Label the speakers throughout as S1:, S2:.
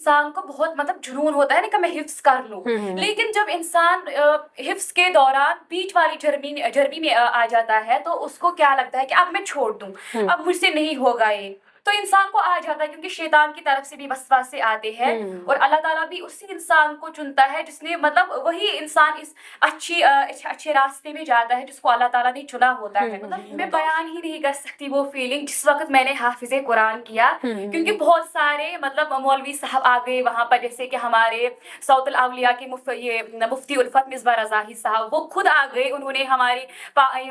S1: इंसान को बहुत मतलब जुनून होता है ना कि मैं हिफ्स कर लूं, लेकिन जब इंसान हिफ्स के दौरान बीच वाली जर्मी में आ जाता है तो उसको क्या लगता है कि अब मैं छोड़ दूं, अब मुझसे नहीं होगा ये, तो इंसान को आ जाता है, क्योंकि शैतान की तरफ से भी वसवासे आते हैं और अल्लाह ताला भी उसी इंसान को चुनता है जिसने मतलब वही इंसान इस अच्छे रास्ते में जाता है जिसको अल्लाह ताला ने चुना होता है। मतलब मैं बयान ही नहीं कर सकती वो फीलिंग जिस वक्त मैंने हाफिज़े कुरान किया, क्योंकि बहुत सारे मतलब मौलवी साहब आ गए वहाँ पर, जैसे कि हमारे सऊतुल अवलिया के मुफ्ती उल्फत मिसबा रज़ाही साहब, वो खुद आ गए, उन्होंने हमारी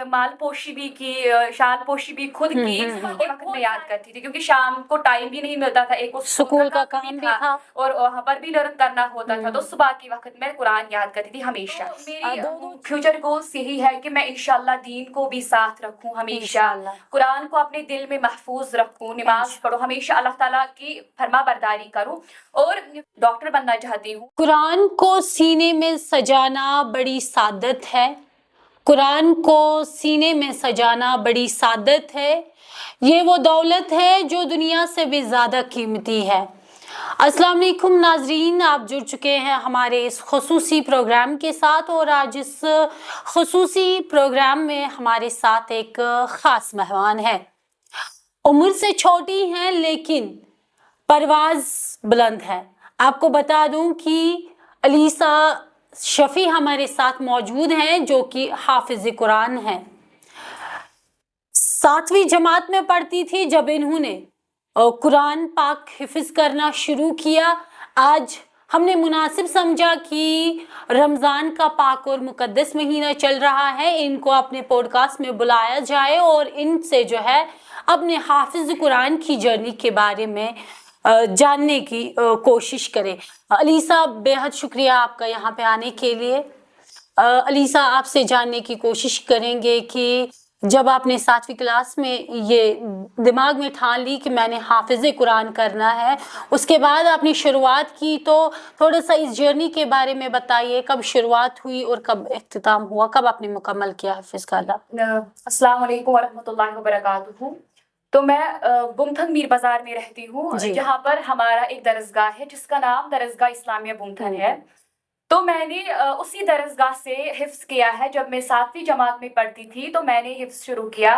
S1: माल पोशी भी की, शाल पोशी भी खुद की। वक्त में याद करती थी क्योंकि शाम को टाइम भी नहीं मिलता था, एक
S2: स्कूल का काम भी था
S1: और वहाँ पर भी लर्न करना होता था, तो सुबह के वक्त में कुरान याद करती थी हमेशा। मेरी फ्यूचर गोल्स यही है कि मैं इंशाल्लाह दीन को भी साथ रखूं, हमेशा कुरान को अपने दिल में महफूज रखूं, नमाज पढ़ूं, हमेशा अल्लाह ताला की फरमा बरदारी करूं और डॉक्टर बनना चाहती हूँ।
S2: कुरान को सीने में सजाना बड़ी सादत है, कुरान को सीने में सजाना बड़ी सादत है, ये वो दौलत है जो दुनिया से भी ज़्यादा कीमती है। अस्सलाम वालेकुम नाजरीन, आप जुड़ चुके हैं हमारे इस खुसूसी प्रोग्राम के साथ और आज इस खुसूसी प्रोग्राम में हमारे साथ एक ख़ास मेहमान है। उम्र से छोटी हैं लेकिन परवाज़ बुलंद है। आपको बता दूं कि अलीसा शफ़ी हमारे साथ मौजूद हैं जो कि हाफिज़ कुरान हैं। 7वीं जमात में पढ़ती थी जब इन्होंने कुरान पाक हिफ्ज़ करना शुरू किया। आज हमने मुनासिब समझा कि रमज़ान का पाक और मुकद्दस महीना चल रहा है, इनको अपने पॉडकास्ट में बुलाया जाए और इनसे जो है अपने हाफिज़ कुरान की जर्नी के बारे में जानने की कोशिश करें। अलीसा, बेहद शुक्रिया आपका यहाँ पे आने के लिए। अलीसा, आपसे जानने की कोशिश करेंगे कि जब आपने 7वीं क्लास में ये दिमाग में ठान ली कि मैंने हाफिज़े कुरान करना है, उसके बाद आपने शुरुआत की, तो थोड़ा सा इस जर्नी के बारे में बताइए। कब शुरुआत हुई और कब इख्तिताम हुआ, कब आपने मुकम्मल किया हाफिज़ का?
S1: अस्सलाम वालेकुम वरहमतुल्लाहि वबरकातुहू। तो मैं बुमथन मीर बाजार में रहती हूँ, जहाँ पर हमारा एक दरसगाह है जिसका नाम दरसगाह इस्लामिया बुमथन है। तो मैंने उसी दरसगाह से हिफ्ज़ किया है। जब मैं 7वीं जमात में पढ़ती थी तो मैंने हिफ्ज़ शुरू किया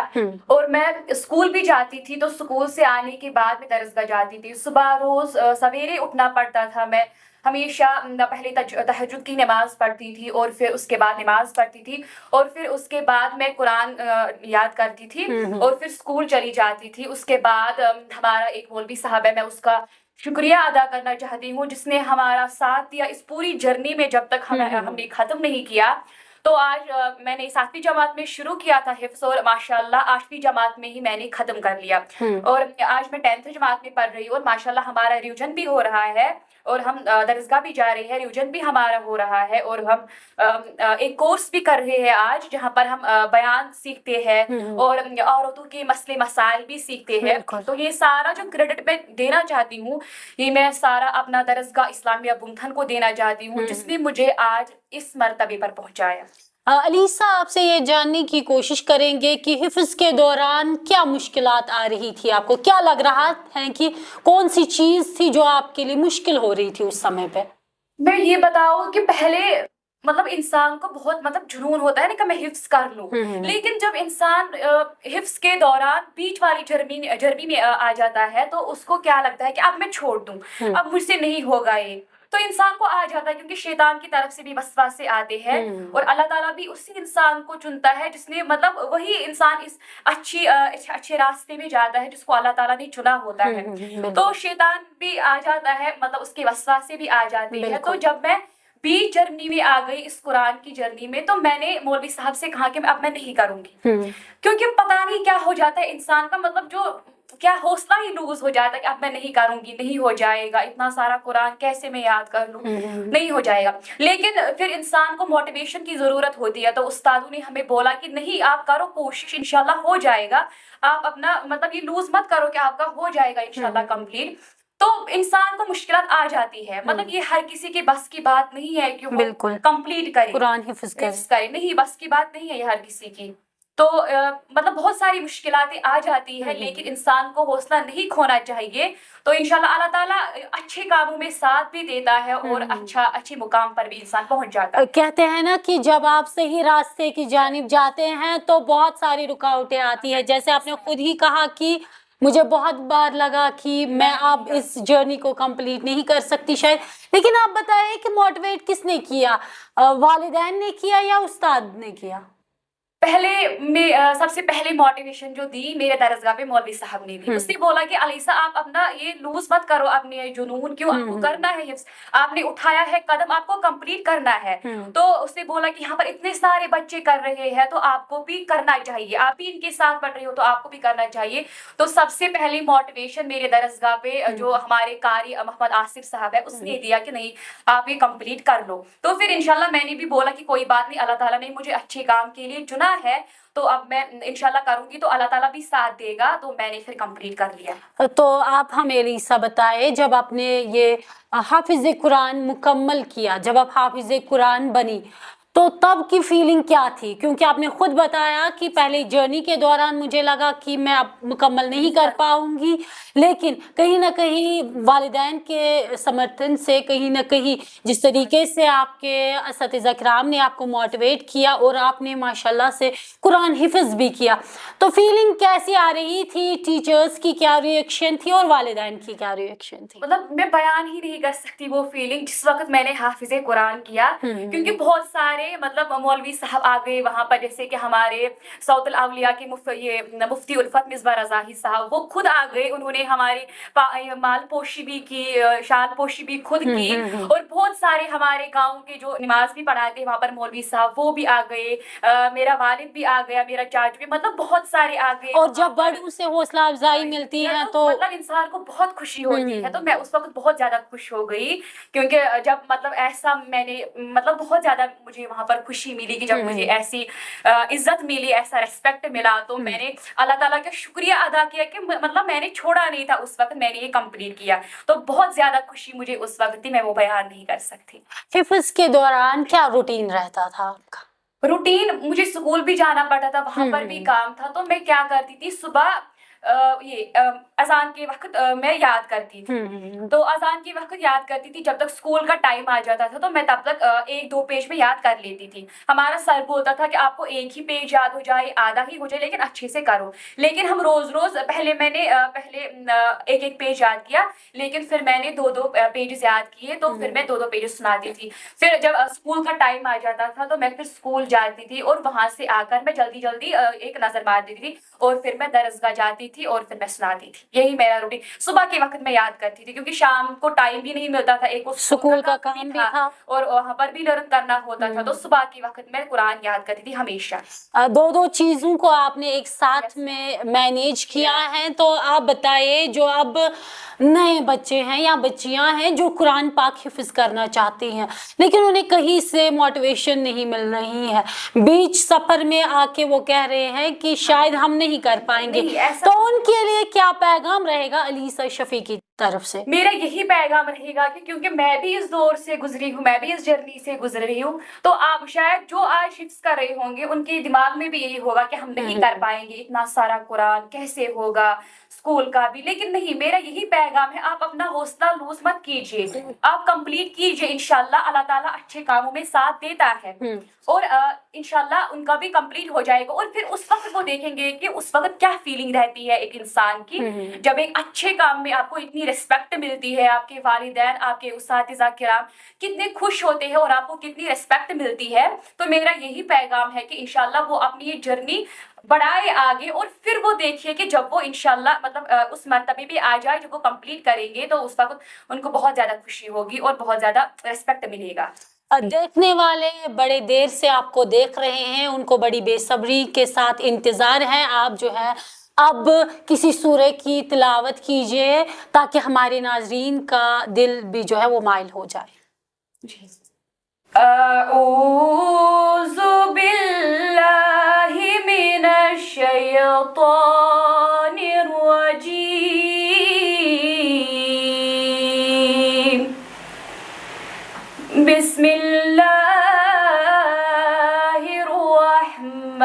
S1: और मैं स्कूल भी जाती थी, तो स्कूल से आने के बाद मैं दरसगाह जाती थी। सुबह रोज़ सवेरे उठना पड़ता था, मैं हमेशा पहले तहज्जुद की नमाज पढ़ती थी और फिर उसके बाद नमाज पढ़ती थी और फिर उसके बाद मैं कुरान याद करती थी और फिर स्कूल चली जाती थी। उसके बाद हमारा एक मौलवी साहब है, मैं उसका शुक्रिया अदा करना चाहती हूँ जिसने हमारा साथ दिया इस पूरी जर्नी में जब तक हमने ख़त्म नहीं किया। तो आज मैंने 7वीं जमात में शुरू किया था हिफ्ज़ और माशाल्लाह 8वीं जमात में ही मैंने ख़त्म कर लिया और आज मैं 10th जमात में पढ़ रही हूँ और माशाल्लाह हमारा रिवीजन भी हो रहा है और हम दरसगाह भी जा रहे हैं, रिवीजन भी हमारा हो रहा है और हम एक कोर्स भी कर रहे हैं आज जहाँ पर हम बयान सीखते हैं और औरतों के मसले मसाइल भी सीखते हैं। तो ये सारा जो क्रेडिट मैं देना चाहती हूँ, ये मैं सारा अपना दरसगाह इस्लामिया बुमथन को देना चाहती हूँ जिसने मुझे आज इस मर्तबे पर पहुँचाया।
S2: अलीसा, आपसे ये जानने की कोशिश करेंगे कि हिफ्ज़ के दौरान क्या मुश्किलात आ रही थी आपको? क्या लग रहा है कि कौन सी चीज़ थी जो आपके लिए मुश्किल हो रही थी उस समय पे?
S1: मैं ये बताऊं कि पहले मतलब इंसान को बहुत मतलब जुनून होता है ना कि मैं हिफ्ज़ कर लूं, लेकिन जब इंसान हिफ्ज़ के दौरान बीच वाली जर्मी में आ जाता है तो उसको क्या लगता है कि अब मैं छोड़ दूं, अब मुझसे नहीं होगा ये, तो इंसान को आ जाता है, क्योंकि शैतान की तरफ से भी वसवासे आते हैं और अल्लाह ताला भी उसी इंसान को चुनता है जिसने मतलब वही इंसान इस अच्छे रास्ते में जाता है जिसको अल्लाह ताला ने चुना होता है। तो शैतान भी आ जाता है, मतलब उसके वसवासे भी आ जाते हैं। तो जब मैं बीच जर्नी में आ गई इस कुरान की जर्नी में, तो मैंने मौलवी साहब से कहा कि अब मैं नहीं करूंगी, क्योंकि पता नहीं क्या हो जाता है इंसान का, मतलब जो क्या हौसला ही लूज हो जाता है कि अब मैं नहीं करूंगी, नहीं हो जाएगा, इतना सारा कुरान कैसे मैं याद कर लूं, नहीं हो जाएगा। लेकिन फिर इंसान को मोटिवेशन की जरूरत होती है, तो उस्तादों ने हमें बोला कि नहीं, आप करो कोशिश, इंशाल्लाह हो जाएगा, आप अपना मतलब ये लूज मत करो कि आपका हो जाएगा इंशाल्लाह कंप्लीट। तो इंसान को मुश्किलात आ जाती है, मतलब ये हर किसी के बस की बात नहीं है कि वो कंप्लीट करे,
S2: कुरान हिफ्ज़ करे,
S1: नहीं, बस की बात नहीं है ये हर किसी की। تو مطلب بہت ساری مشکلاتیں آ جاتی ہیں، لیکن انسان کو حوصلہ نہیں کھونا چاہیے. تو انشاءاللہ اللہ تعالیٰ اچھے کاموں میں ساتھ بھی دیتا ہے اور اچھے مقام پر بھی انسان پہنچ جاتا ہے.
S2: کہتے ہیں نا کہ جب آپ صحیح راستے کی جانب جاتے ہیں تو بہت ساری رکاوٹیں آتی ہیں. جیسے آپ نے خود ہی کہا کہ مجھے بہت بار لگا کہ میں اب اس جرنی کو کمپلیٹ نہیں کر سکتی شاید، لیکن آپ بتائیں کہ موٹیویٹ کس نے کیا؟ والدین نے کیا یا استاد نے کیا؟
S1: سب سے پہلے موٹیویشن جو دی میرے درسگاہ پہ مولوی صاحب نے دی. اس نے بولا کہ علیسا آپ اپنا یہ لوز مت کرو، اپنے جنون کیوں، آپ کو کرنا ہے حفظ، آپ نے اٹھایا ہے قدم، آپ کو کمپلیٹ کرنا ہے. تو اس نے بولا کہ یہاں پر اتنے سارے بچے کر رہے ہیں تو آپ کو بھی کرنا چاہیے، آپ بھی ان کے ساتھ پڑھ رہے ہو تو آپ کو بھی کرنا چاہیے. تو سب سے پہلی موٹیویشن میرے درسگاہ پہ جو ہمارے قاری محمد آصف صاحب ہے اس نے دیا کہ نہیں آپ یہ کمپلیٹ کر لو. تو پھر انشاءاللہ میں نے بھی بولا کہ کوئی بات نہیں، اللہ تعالیٰ نے مجھے اچھے کام کے لیے چنا ہے تو اب میں انشاءاللہ کروں گی، تو اللہ تعالیٰ بھی ساتھ دے گا. تو میں نے پھر کمپلیٹ کر لیا.
S2: تو آپ ہمیں علیسا بتائے، جب آپ نے یہ حافظ قرآن مکمل کیا، جب آپ حافظ قرآن بنی تو تب کی فیلنگ کیا تھی؟ کیونکہ آپ نے خود بتایا کہ پہلے جرنی کے دوران مجھے لگا کہ میں اب مکمل نہیں کر پاؤں گی، لیکن کہیں نہ کہیں والدین کے سمرتھن سے، کہیں نہ کہیں جس طریقے سے آپ کے اساتذہ کرام نے آپ کو موٹیویٹ کیا اور آپ نے ماشاءاللہ سے قرآن حفظ بھی کیا، تو فیلنگ کیسی آ رہی تھی؟ ٹیچرز کی کیا ریئیکشن تھی اور والدین کی کیا ریئیکشن تھی؟
S1: مطلب میں بیان ہی نہیں کر سکتی وہ فیلنگ جس وقت میں نے حافظ قرآن کیا، کیونکہ بہت سارے مطلب مولوی صاحب آ گئے وہاں پر، جیسے کہ ہمارے صوت الاولیاء کے مفتی الفت مصباح رضاحی صاحب، وہ خود آ گئے، انہوں نے ہماری مال پوشی بھی کی، شال پوشی بھی خود کی. اور بہت سارے ہمارے گاؤں کے جو نماز بھی پڑھاتے وہاں پر مولوی صاحب وہ بھی آ گئے، میرا والد بھی آ گیا، میرا چاچو بھی، مطلب بہت سارے آ گئے.
S2: اور جب بڑوں سے حوصلہ افزائی ملتی ہے تو
S1: مطلب انسان کو بہت خوشی ہوتی ہے. تو میں اس وقت بہت زیادہ خوش ہو گئی، کیونکہ جب مطلب ایسا میں نے مطلب بہت زیادہ مجھے وہاں پر خوشی ملی کہ جب مجھے ایسی عزت ملی، ایسا ریسپیکٹ ملا، تو میں نے اللہ تعالیٰ کا شکریہ ادا کیا کہ مطلب میں نے چھوڑا نہیں تھا اس وقت، میں نے یہ کمپلیٹ کیا. تو بہت زیادہ خوشی مجھے اس وقت تھی، میں وہ بیان نہیں کر سکتی.
S2: حفظ کے دوران کیا روٹین رہتا تھا آپ کا؟
S1: روٹین، مجھے اسکول بھی جانا پڑتا تھا، وہاں پر بھی کام تھا. تو میں کیا کرتی تھی، صبح یہ اذان کے وقت میں یاد کرتی تھی. تو اذان کے وقت یاد کرتی تھی، جب تک اسکول کا ٹائم آ جاتا تھا تو میں تب تک 1-2 پیج میں یاد کر لیتی تھی. ہمارا سر بولتا تھا کہ آپ کو ایک ہی پیج یاد ہو جائے، آدھا ہی ہو جائے، لیکن اچھے سے کرو. لیکن ہم روز پہلے میں نے ایک پیج یاد کیا، لیکن پھر میں نے 2 پیجز یاد کیے، تو پھر میں 2 پیجز سناتی تھی. پھر جب اسکول کا ٹائم آ جاتا تھا تو میں پھر اسکول جاتی تھی، اور وہاں سے آ کر میں جلدی ایک نظر مار دیتی تھی، اور پھر میں درسگاہ جاتی تھی اور پھر میں سناتی تھی. یہی میرا روٹین. صبح کے وقت میں یاد کرتی تھی کیونکہ شام کو ٹائم بھی نہیں ملتا تھا، ایک
S2: اسکول کا کام بھی تھا
S1: اور وہاں پر بھی لرن کرنا ہوتا تھا. تو صبح کے وقت میں قرآن یاد کرتی تھی ہمیشہ.
S2: 2 چیزوں کو آپ نے ایک ساتھ میں مینیج کیا ہے. تو آپ بتائیے، جو اب نئے بچے ہیں یا بچیاں ہیں جو قرآن پاک حفظ کرنا چاہتی ہیں لیکن انہیں کہیں سے موٹیویشن نہیں مل رہی ہے، بیچ سفر میں آ کے وہ کہہ رہے ہیں کہ شاید ہم نہیں کر پائیں گے، تو ان کے لیے کیا پیغام رہے گا علیسا شفیع کی طرف سے؟
S1: میرا یہی پیغام رہے گا کہ کیونکہ میں بھی اس دور سے گزری ہوں، میں بھی اس جرنی سے گزر رہی ہوں، تو آپ شاید جو آج حفظ کر رہے ہوں گے ان کے دماغ میں بھی یہی ہوگا کہ ہم نہیں کر پائیں گے اتنا سارا قرآن، کیسے ہوگا اسکول کا بھی. لیکن نہیں، میرا یہی پیغام ہے، آپ اپنا حوصلہ لوز مت کیجیے، آپ کمپلیٹ کیجیے. انشاءاللہ اللہ تعالیٰ اچھے کاموں میں ساتھ دیتا ہے، اور انشاءاللہ ان کا بھی کمپلیٹ ہو جائے گا. اور پھر اس وقت وہ دیکھیں گے کہ اس وقت کیا فیلنگ رہتی ہے ایک انسان کی، جب ایک اچھے کام میں آپ کو اتنی ریسپیکٹ ملتی ہے، آپ کے والدین، آپ کے اساتذہ کرام کتنے خوش ہوتے ہیں اور آپ کو کتنی ریسپیکٹ ملتی ہے. تو میرا یہی پیغام ہے کہ انشاءاللہ وہ اپنی یہ جرنی بڑھائے آگے، اور پھر وہ دیکھیے کہ جب وہ انشاءاللہ مطلب اس مرتبے پہ آ جائے جب وہ کمپلیٹ کریں گے تو اس وقت ان کو بہت زیادہ خوشی ہوگی اور بہت زیادہ ریسپیکٹ ملے گا.
S2: دیکھنے والے بڑے دیر سے آپ کو دیکھ رہے ہیں، ان کو بڑی بے صبری کے ساتھ انتظار ہے. آپ جو ہے اب کسی سورہ کی تلاوت کیجئے تاکہ ہمارے ناظرین کا دل بھی جو ہے وہ مائل ہو جائے.
S1: اعوذ باللہ من الشیطان الرجیم، بسم اللہ الرحمن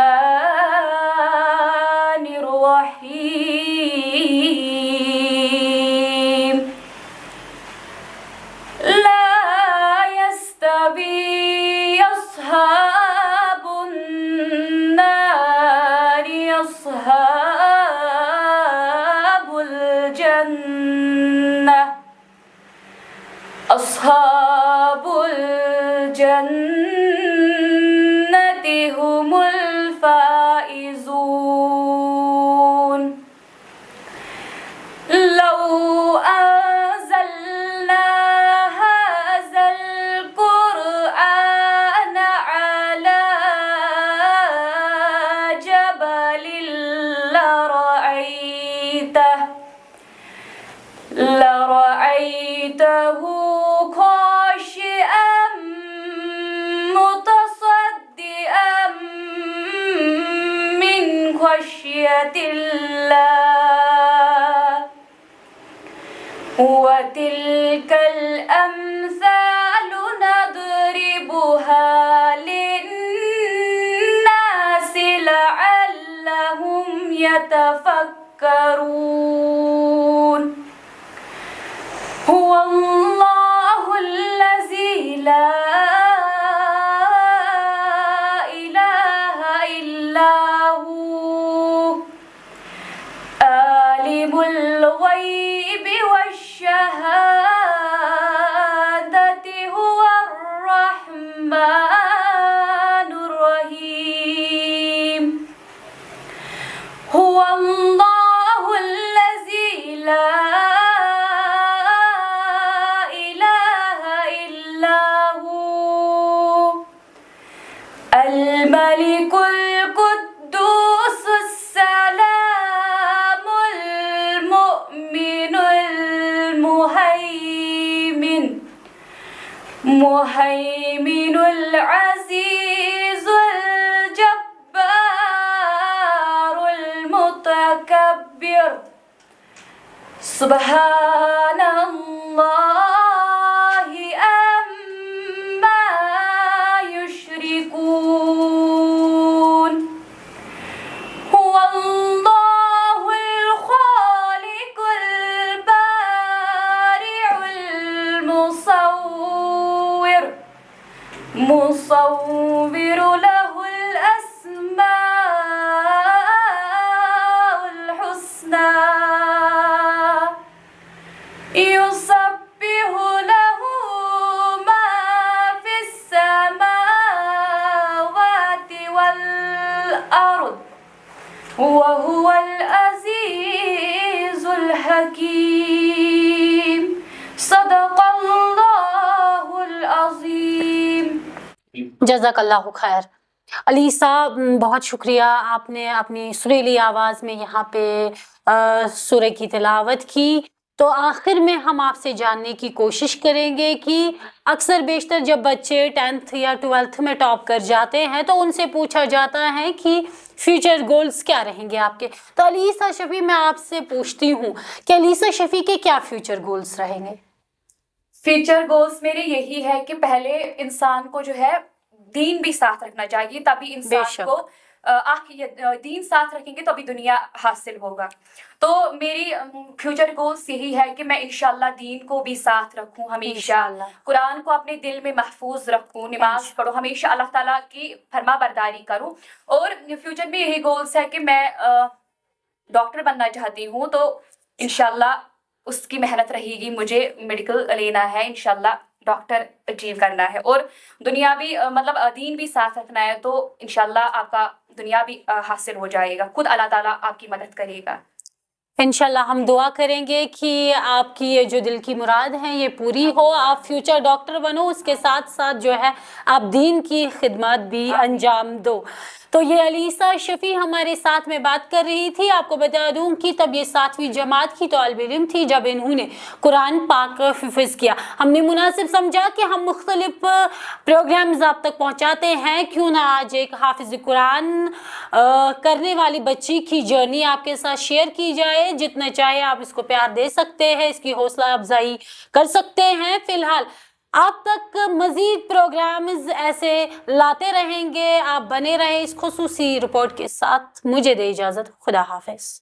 S1: أصحاب الجنة هم الفائزون لو أنزلنا هذا القرآن على جبل لرأيته خاشعا متصدعا من خشية الله وتلك الأمثال نضربها للناس لعلهم يتفكرون هو الله الذي لا إله إلا هو عالم الغيب والشهادة هو الرحمن الرحيم هو الله الذي لا الملك القدوس السلام المؤمن المهيمن العزيز الجبار المتكبر سبحان الله عما يشركون هو الله الخالق البارئ المصور له الأسماء الحسنى يسبح له ما في السماوات والأرض وهو العزيز الحكيم صدق الله العظيم.
S2: जज़ाकल्लाहु खैर। अली साहब, बहुत शुक्रिया, आपने अपनी सुरीली आवाज़ में यहाँ पे सूरह की तिलावत की। तो आखिर में हम आपसे जानने की कोशिश करेंगे कि अक्सर बेशतर जब बच्चे 10th या 12th में टॉप कर जाते हैं तो उनसे पूछा जाता है कि फ्यूचर गोल्स क्या रहेंगे आपके। तो अलीसा शफी, मैं आपसे पूछती हूँ कि अलीसा शफी के क्या फ्यूचर गोल्स रहेंगे?
S1: फ्यूचर गोल्स मेरे यही है कि पहले इंसान को जो है दीन भी साथ रखना चाहिए, तभी इंसान को दीन साथ रखेंगे तभी दुनिया हासिल होगा। तो मेरी फ्यूचर गोल्स यही है कि मैं इंशाल्लाह दीन को भी साथ रखूं, हमेशा कुरान को अपने दिल में महफूज रखूं, नमाज पढ़ूं, हमेशा अल्लाह ताला की फरमा बरदारी करूं। और फ्यूचर में यही गोल्स है कि मैं डॉक्टर बनना चाहती हूं, तो इंशाल्लाह उसकी मेहनत रहेगी, मुझे मेडिकल लेना है, इंशाल्लाह डॉक्टर अचीव करना है और दुनिया भी मतलब दीन भी साथ रखना है, तो इंशाल्लाह आपका दुनिया भी हासिल हो जाएगा, खुद अल्लाह ताला आपकी मदद करेगा।
S2: इंशाल्लाह हम दुआ करेंगे कि आपकी ये जो दिल की मुराद है ये पूरी हो, आप फ्यूचर डॉक्टर बनो, उसके साथ साथ जो है आप दीन की खिदमत भी अंजाम दो। तो ये अलीसा शफी हमारे साथ में बात कर रही थी। आपको बता दूं कि तब ये 7वीं जमात की तालिब इल्म थी जब इन्होंने कुरान पाक हिफ्ज़ किया। हमने मुनासिब समझा कि हम मुख्तलिफ प्रोग्राम्स आप तक पहुंचाते हैं, क्यों ना आज एक हाफिज़ कुरान करने वाली बच्ची की जर्नी आपके साथ शेयर की जाए। जितना चाहे आप इसको प्यार दे सकते हैं, इसकी हौसला अफजाई कर सकते हैं। फिलहाल आप तक मज़ीद प्रोग्राम्स ऐसे लाते रहेंगे, आप बने रहे इस खुसूसी रिपोर्ट के साथ। मुझे दे इजाज़त, खुदा हाफिज़।